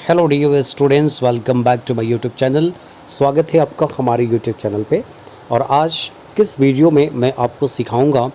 Hello dear students, welcome back to my YouTube channel. स्वागत है आपका हमारे यूट्यूब चैनल पे। और आज किस वीडियो में मैं आपको सिखाऊंगा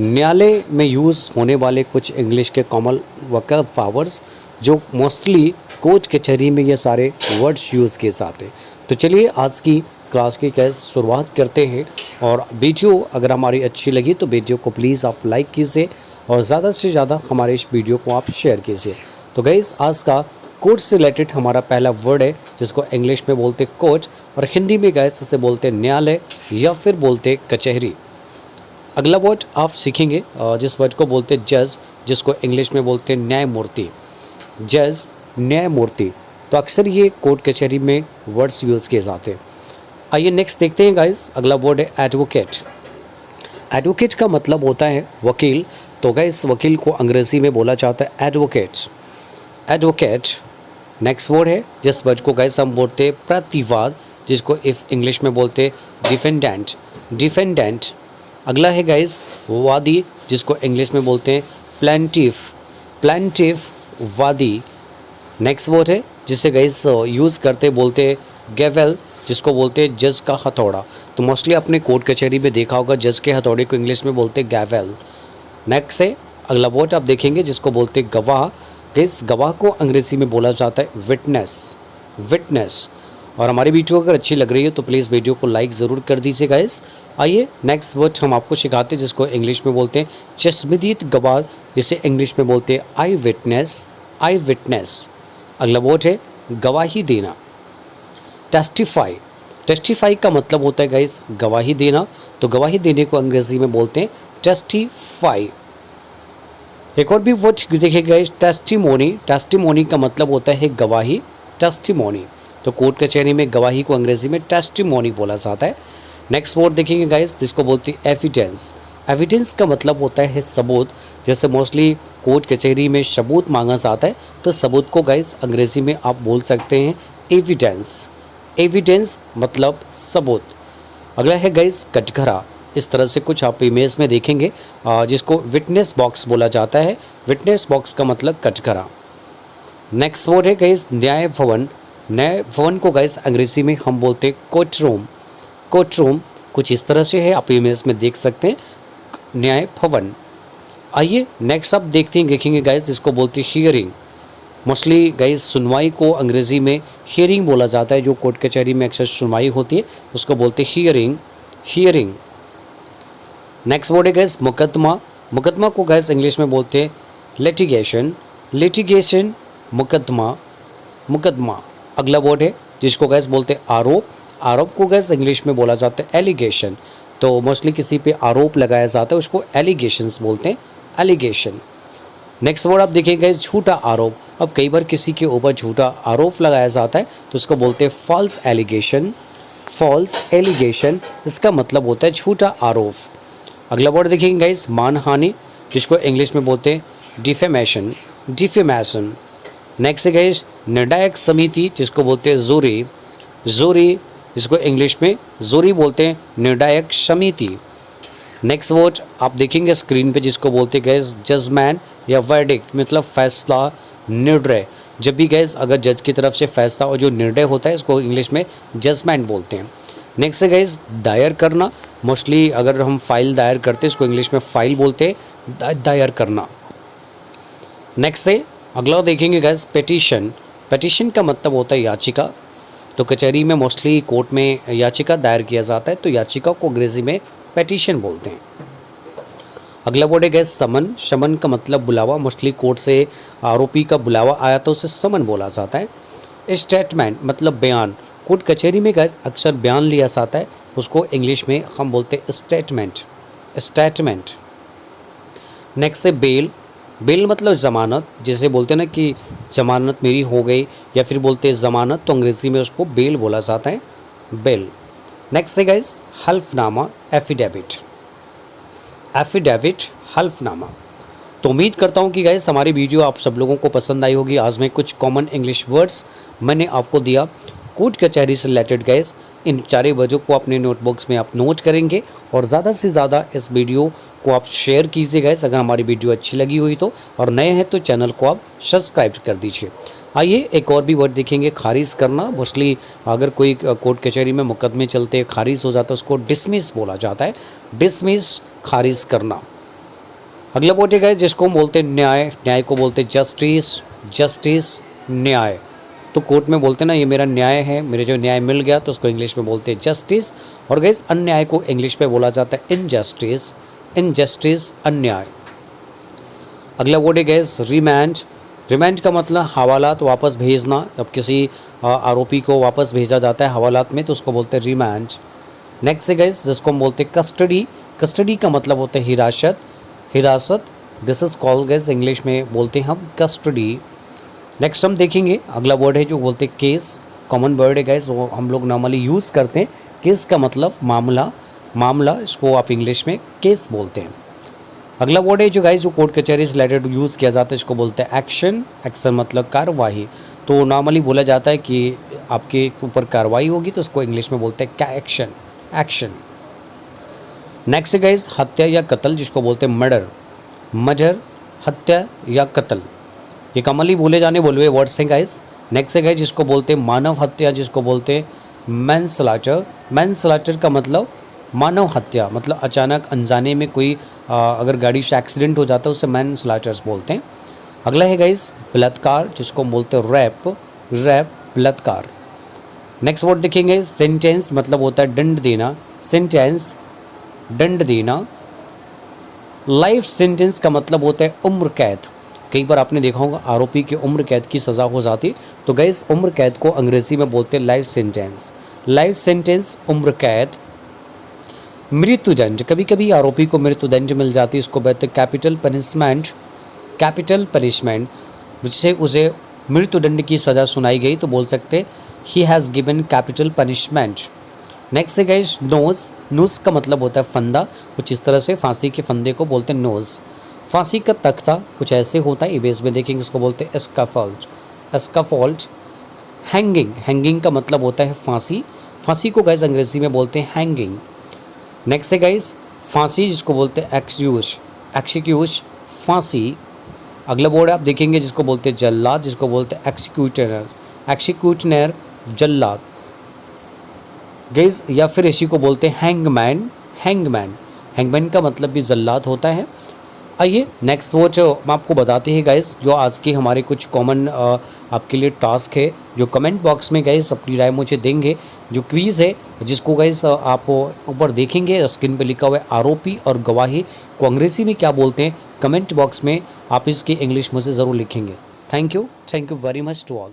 न्यायालय में यूज़ होने वाले कुछ इंग्लिश के कॉमन वोकैब पावर्स जो मोस्टली कोर्ट कचहरी में ये सारे वर्ड्स यूज़ किए जाते हैं। तो चलिए आज की क्लास की कैसे शुरुआत करते हैं। और वीडियो अगर हमारी अच्छी लगी तो वीडियो को प्लीज़ आप लाइक कीजिए और ज़्यादा से ज़्यादा हमारे इस वीडियो को आप शेयर कीजिए। तो गाइस, आज का कोर्ट से रिलेटेड हमारा पहला वर्ड है जिसको इंग्लिश में बोलते कोर्ट और हिंदी में गाइस इसे बोलते न्यायालय या फिर बोलते कचहरी। अगला वर्ड आप सीखेंगे जिस वर्ड को बोलते जज, जिसको इंग्लिश में बोलते न्यायमूर्ति। जज, न्यायमूर्ति। तो अक्सर ये कोर्ट कचहरी में वर्ड्स यूज़ किए जाते हैं। आइए नेक्स्ट देखते हैं गाइस। अगला वर्ड है एडवोकेट। एडवोकेट का मतलब होता है वकील। तो गाइस वकील को अंग्रेजी में बोला जाता है एडवोकेट। एडवोकेट। नेक्स्ट वर्ड है जिस वर्ड को गाइस हम बोलते हैं प्रतिवाद, जिसको इफ इंग्लिश में बोलते डिफेंडेंट। डिफेंडेंट। अगला है गाइस वादी, जिसको इंग्लिश में बोलते हैं प्लेंटिफ। प्लेंटिफ, वादी। नेक्स्ट वर्ड है जिसे गाइस यूज़ करते बोलते गैवेल, जिसको बोलते हैं जज का हथौड़ा। तो मोस्टली आपने कोर्ट कचहरी में देखा होगा जज के हथौड़े को इंग्लिश में बोलते गैवेल। नेक्स्ट है अगला वर्ड आप देखेंगे जिसको बोलते गवाह। इस गवाह को अंग्रेजी में बोला जाता है विटनेस। विटनेस। और हमारी वीडियो अगर अच्छी लग रही है तो प्लीज़ वीडियो को लाइक ज़रूर कर दीजिए गाइस। आइए नेक्स्ट वर्ड हम आपको सिखाते हैं जिसको इंग्लिश में बोलते हैं चश्मदीद गवाह, जिसे इंग्लिश में बोलते हैं आई विटनेस। आई विटनेस। अगला वर्ड है गवाही देना। टेस्टिफाई। टेस्टिफाई का मतलब होता है गाइस गवाही देना। तो गवाही देने को अंग्रेजी में बोलते हैं टेस्टिफाई। एक और भी वर्ड देखिए गाइस टेस्टिमोनी। टेस्टिमोनी का मतलब होता है गवाही। टेस्टिमोनी। तो कोर्ट कचहरी में गवाही को अंग्रेजी में टेस्टिमोनी बोला जाता है। नेक्स्ट वर्ड देखेंगे गाइस जिसको बोलते हैं एविडेंस। एविडेंस का मतलब होता है सबूत। जैसे मोस्टली कोर्ट कचहरी में सबूत मांगा जाता है तो सबूत को गाइस अंग्रेजी में आप बोल सकते हैं एविडेंस। एविडेंस मतलब सबूत। अगला है गाइस कटघरा। इस तरह से कुछ आप इमेज में देखेंगे जिसको विटनेस बॉक्स बोला जाता है। विटनेस बॉक्स का मतलब कटघरा। नेक्स्ट वर्ड है गाइस न्याय भवन। न्याय भवन को गाइस अंग्रेजी में हम बोलते हैं कोर्ट रूम। कोर्ट रूम कुछ इस तरह से है, आप इमेज में देख सकते हैं न्याय भवन। आइए नेक्स्ट आप देखेंगे गाइस जिसको बोलते हैं हियरिंग। मोस्टली गाइस सुनवाई को अंग्रेजी में हियरिंग बोला जाता है। जो कोर्ट कचहरी में अक्सर सुनवाई होती है उसको बोलते हैं हियरिंग। हियरिंग। नेक्स्ट वर्ड है गैस मुकदमा। मुकदमा को गैस इंग्लिश में बोलते हैं लिटिगेशन। लिटिगेशन, मुकदमा। मुकदमा। अगला वर्ड है जिसको गैस बोलते हैं आरोप। आरोप को गैस इंग्लिश में बोला जाता है एलिगेशन। तो मोस्टली किसी पे आरोप लगाया जाता है उसको एलिगेशंस बोलते हैं, एलिगेशन। नेक्स्ट वर्ड आप देखिएगा झूठा आरोप। अब कई बार किसी के ऊपर झूठा आरोप लगाया जाता है तो उसको बोलते हैं फॉल्स एलिगेशन। फॉल्स एलिगेशन, इसका मतलब होता है झूठा आरोप। अगला वर्ड देखेंगे गाइस मानहानि, जिसको इंग्लिश में बोलते हैं डिफेमेशन। डिफेमेशन। नेक्स्ट है गाइस निर्णायक समिति, जिसको बोलते हैं जूरी। जूरी, जिसको इंग्लिश में जूरी बोलते हैं निर्णायक समिति। नेक्स्ट वर्ड आप देखेंगे स्क्रीन पे जिसको बोलते हैं गाइस जजमेंट या वर्डिक्ट, मतलब फैसला, निर्णय। जब भी गाइस अगर जज की तरफ से फैसला और जो निर्णय होता है इसको इंग्लिश में जजमेंट बोलते हैं। नेक्स्ट है गाइस दायर करना। मोस्टली अगर हम फाइल दायर करते हैं इसको इंग्लिश में फाइल बोलते हैं, दायर करना। नेक्स्ट है अगला देखेंगे गाइस पेटिशन। पेटिशन का मतलब होता है याचिका। तो कचहरी में मोस्टली कोर्ट में याचिका दायर किया जाता है तो याचिका को अंग्रेजी में पेटिशन बोलते हैं। अगला वर्ड है गाइस समन। समन का मतलब बुलावा। मोस्टली कोर्ट से आरोपी का बुलावा आया तो उसे समन बोला जाता है। स्टेटमेंट मतलब बयान। कोर्ट कचहरी में गाइस अक्सर बयान लिया जाता है उसको इंग्लिश में हम बोलते हैं स्टेटमेंट। स्टेटमेंट। नेक्स्ट है बेल। बेल मतलब ज़मानत। जैसे बोलते हैं ना कि ज़मानत मेरी हो गई या फिर बोलते हैं ज़मानत, तो अंग्रेजी में उसको बेल बोला जाता है, बेल। नेक्स्ट है गाइस हल्फनामा, एफिडेविट। एफिडेविट, हल्फनामा। तो उम्मीद करता हूँ कि गाइस हमारी वीडियो आप सब लोगों को पसंद आई होगी। आज में कुछ कॉमन इंग्लिश वर्ड्स मैंने आपको दिया कोर्ट कचहरी से रिलेटेड। गाइस इन चारों वर्डों को अपने नोटबुक्स में आप नोट करेंगे और ज़्यादा से ज़्यादा इस वीडियो को आप शेयर कीजिए गाइस अगर हमारी वीडियो अच्छी लगी हुई तो, और नए हैं तो चैनल को आप सब्सक्राइब कर दीजिए। आइए एक और भी वर्ड देखेंगे, खारिज करना। मोस्टली अगर कोई कोर्ट कचहरी में मुकदमे चलते खारिज हो जाता है उसको डिसमिस बोला जाता है, डिसमिस, खारिज करना। अगला वर्ड है जिसको हम बोलते हैं न्याय, न्याय को बोलते हैं जस्टिस, जस्टिस, न्याय। तो कोर्ट में बोलते हैं ना ये मेरा न्याय है, मेरे जो न्याय मिल गया, तो उसको इंग्लिश में बोलते हैं जस्टिस। और गाइस अन्याय को इंग्लिश में बोला जाता है इनजस्टिस, इनजस्टिस, अन्याय। अगला वर्ड है गाइस रिमांड, रिमांड का मतलब हवालात वापस भेजना। जब किसी आरोपी को वापस भेजा जाता है हवालात में तो उसको बोलते हैं रिमांड। नेक्स्ट है गाइस जिसको हम बोलते हैं कस्टडी, कस्टडी का मतलब होता है हिरासत, हिरासत। This is called guys English में बोलते हैं हम कस्टडी। नेक्स्ट हम देखेंगे अगला वर्ड है जो बोलते हैं केस, कॉमन वर्ड है गाइस, वो हम लोग नॉर्मली यूज़ करते हैं। केस का मतलब मामला, मामला, इसको आप इंग्लिश में केस बोलते हैं। अगला वर्ड है जो गाइस जो कोर्ट कचहरी से रिलेटेड यूज़ किया जाता है इसको बोलते हैं एक्शन, एक्शन मतलब कार्रवाई। तो नॉर्मली बोला जाता है कि आपके ऊपर कार्रवाई होगी तो उसको इंग्लिश में बोलते हैं क्या, एक्शन, एक्शन। नेक्स्ट है गाइस हत्या या कत्ल जिसको बोलते हैं मर्डर, मर्डर, हत्या या कत्ल। ये कॉमनली बोले जाने बोले हुए वर्ड्स हैं गाइस। नेक्स्ट है गाइस जिसको बोलते हैं मानव हत्या, जिसको बोलते हैं मैनस्लॉटर, मैनस्लॉटर का मतलब मानव हत्या, मतलब अचानक अनजाने में कोई अगर गाड़ी से एक्सीडेंट हो जाता है उसे मैनस्लॉटर्स बोलते हैं। अगला है गाइस बलात्कार जिसको हम बोलते हैं रैप, रैप, बलात्कार। नेक्स्ट वर्ड देखेंगे सेंटेंस, मतलब होता है दंड देना, सेंटेंस, दंड देना। लाइफ सेंटेंस का मतलब होता है उम्र कैद। कई बार आपने देखा होगा आरोपी की उम्र कैद की सज़ा हो जाती, तो गाइस उम्र कैद को अंग्रेजी में बोलते हैं लाइफ सेंटेंस, लाइफ सेंटेंस, उम्र कैद। मृत्युदंड, कभी कभी आरोपी को मृत्युदंड मिल जाती है, इसको बोलते हैं कैपिटल पनिशमेंट, कैपिटल पनिशमेंट। जिससे उसे मृत्युदंड की सज़ा सुनाई गई तो बोल सकते he has given capital punishment. Next है गाइस नोज, नोज का मतलब होता है फंदा, कुछ इस तरह से फांसी के फंदे को बोलते हैं नोज। फांसी का तख्ता कुछ ऐसे होता है, इमेज में देखेंगे, इसको बोलते हैं स्कैफोल्ड, स्कैफोल्ड। हैंगिंग, हैंगिंग का मतलब होता है फांसी, फांसी को गाइस अंग्रेजी में बोलते हैं हैंगिंग। नेक्स्ट है गाइस फांसी जिसको बोलते हैं एक्सक्यूज, एक्सक्यूज, फांसी। अगला वर्ड आप देखेंगे जिसको बोलते हैं जल्लाद, जिसको बोलते हैं एक्सिक्यूटर, एक्सिक्यूटनर, जल्लाद गाइस। या फिर इसी को बोलते हैं हैंगमैन, हैंगमैन, हैंगमैन का मतलब भी जल्लाद होता है। आइए नेक्स्ट वर्ड मैं आपको बताते हैं गाइस जो आज के हमारे कुछ कॉमन आपके लिए टास्क है, जो कमेंट बॉक्स में गाइस अपनी राय मुझे देंगे। जो क्विज़ है जिसको गाइस आप ऊपर देखेंगे स्क्रीन पे लिखा हुआ है आरोपी और गवाही को अंग्रेजी में क्या बोलते हैं, कमेंट बॉक्स में आप इसकी इंग्लिश मुझे ज़रूर लिखेंगे। Thank you very much to all.